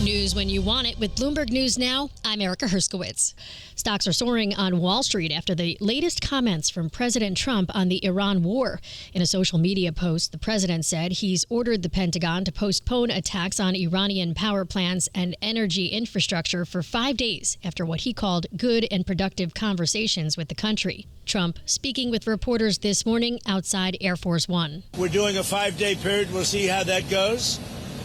News when you want it with Bloomberg News Now. I'm Erica Herskowitz. Stocks are soaring on Wall Street after the latest comments from President Trump on the Iran war. In a social media post, the president said he's ordered the Pentagon to postpone attacks on Iranian power plants and energy infrastructure for 5 days after what he called good and productive conversations with the country. Trump speaking with reporters this morning outside Air Force One. We're doing a 5-day period. We'll see how that goes.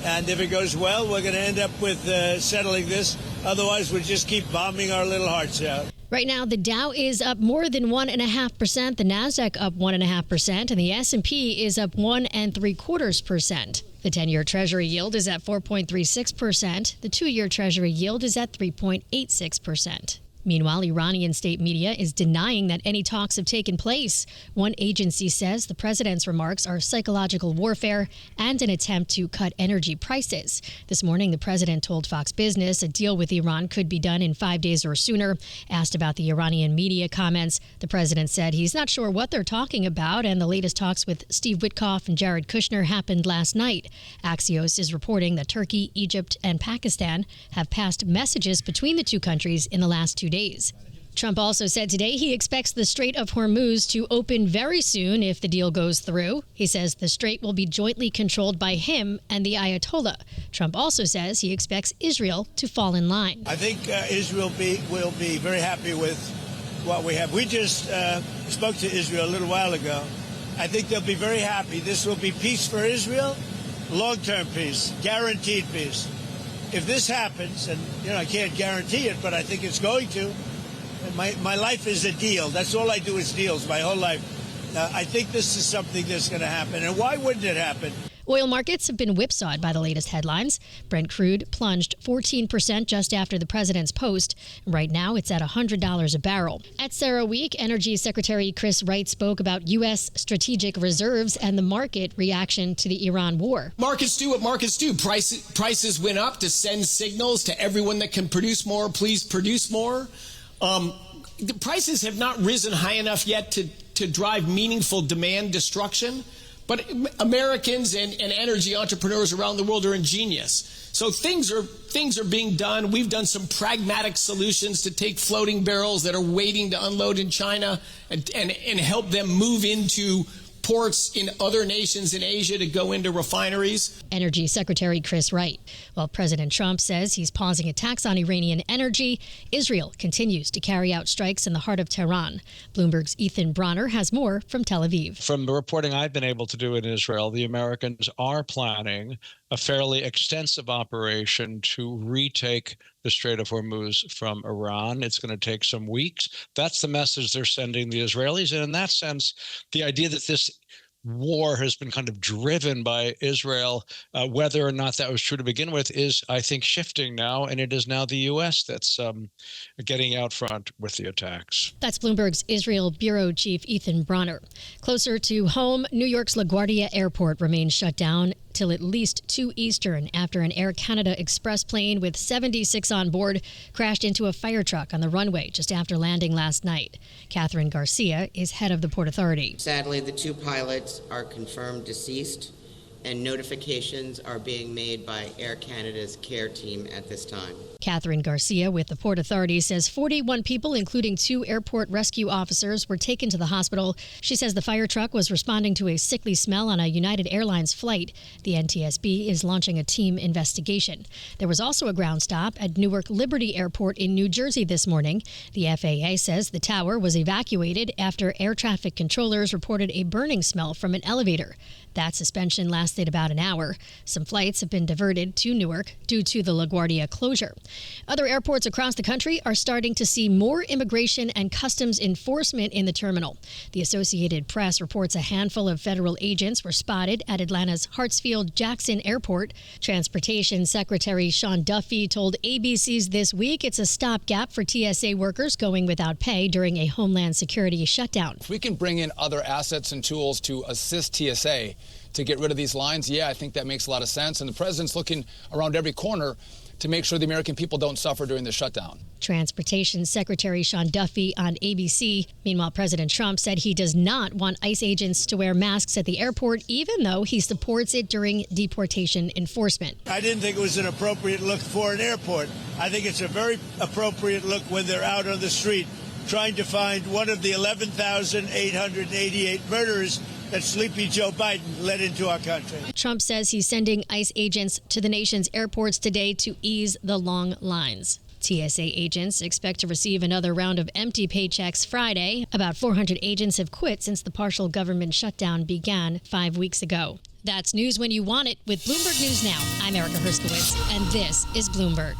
And if it goes well, we're going to end up with settling this. Otherwise, we'll just keep bombing our little hearts out. Right now, the Dow is up more than 1.5%, the Nasdaq up 1.5%, and the S&P is up 1.75%. The 10-year Treasury yield is at 4.36%. The 2-year Treasury yield is at 3.86%. Meanwhile, Iranian state media is denying that any talks have taken place. One agency says the president's remarks are psychological warfare and an attempt to cut energy prices. This morning, the president told Fox Business a deal with Iran could be done in 5 days or sooner. Asked about the Iranian media comments, the president said he's not sure what they're talking about, and the latest talks with Steve Witkoff and Jared Kushner happened last night. Axios is reporting that Turkey, Egypt, and Pakistan have passed messages between the two countries in the last 2 days. Trump also said today he expects the Strait of Hormuz to open very soon if the deal goes through. He says the strait will be jointly controlled by him and the Ayatollah. Trump also says he expects Israel to fall in line. I think Israel will be very happy with what we have. We just spoke to Israel a little while ago. I think they'll be very happy. This will be peace for Israel, long-term peace, guaranteed peace. If this happens, and I can't guarantee it, but I think it's going to. My life is a deal. That's all I do is deals my whole life. I think this is something that's going to happen. And why wouldn't it happen? Oil markets have been whipsawed by the latest headlines. Brent crude plunged 14% just after the president's post. Right now, it's at $100 a barrel. At CERAWeek, Energy Secretary Chris Wright spoke about U.S. strategic reserves and the market reaction to the Iran war. Markets do what markets do. Prices went up to send signals to everyone that can produce more. Please produce more. The prices have not risen high enough yet to drive meaningful demand destruction. But Americans and energy entrepreneurs around the world are ingenious. So things are being done. We've done some pragmatic solutions to take floating barrels that are waiting to unload in China and help them move into ports in other nations in Asia to go into refineries. Energy Secretary Chris Wright. While President Trump says he's pausing attacks on Iranian energy, Israel continues to carry out strikes in the heart of Tehran. Bloomberg's Ethan Bronner has more from Tel Aviv. From the reporting I've been able to do in Israel, the Americans are planning a fairly extensive operation to retake the Strait of Hormuz from Iran. It's going to take some weeks. That's the message they're sending the Israelis. And in that sense, the idea that this war has been kind of driven by Israel, whether or not that was true to begin with, is, I think, shifting now. And it is now the U.S. that's getting out front with the attacks. That's Bloomberg's Israel Bureau Chief Ethan Bronner. Closer to home, New York's LaGuardia Airport remains shut down till at least 2 Eastern after an Air Canada Express plane with 76 on board crashed into a fire truck on the runway just after landing last night. Catherine Garcia is head of the Port Authority. Sadly, the 2 pilots are confirmed deceased, and notifications are being made by Air Canada's care team at this time. Catherine Garcia with the Port Authority says 41 people, including 2 airport rescue officers, were taken to the hospital. She says the fire truck was responding to a sickly smell on a United Airlines flight. The NTSB is launching a team investigation. There was also a ground stop at Newark Liberty Airport in New Jersey this morning. The FAA says the tower was evacuated after air traffic controllers reported a burning smell from an elevator. That suspension lasted about an hour. Some flights have been diverted to Newark due to the LaGuardia closure. Other airports across the country are starting to see more immigration and customs enforcement in the terminal. The Associated Press reports a handful of federal agents were spotted at Atlanta's Hartsfield-Jackson Airport. Transportation Secretary Sean Duffy told ABC's This Week it's a stopgap for TSA workers going without pay during a Homeland Security shutdown. If we can bring in other assets and tools to assist TSA to get rid of these lines, yeah, I think that makes a lot of sense. And the president's looking around every corner to make sure the American people don't suffer during the shutdown. Transportation Secretary Sean Duffy on ABC. Meanwhile, President Trump said he does not want ICE agents to wear masks at the airport, even though he supports it during deportation enforcement. I didn't think it was an appropriate look for an airport. I think it's a very appropriate look when they're out on the street trying to find one of the 11,888 murderers that sleepy Joe Biden led into our country. Trump says he's sending ICE agents to the nation's airports today to ease the long lines. TSA agents expect to receive another round of empty paychecks Friday. About 400 agents have quit since the partial government shutdown began 5 weeks ago. That's news when you want it with Bloomberg News Now. I'm Erica Herskowitz, and this is Bloomberg.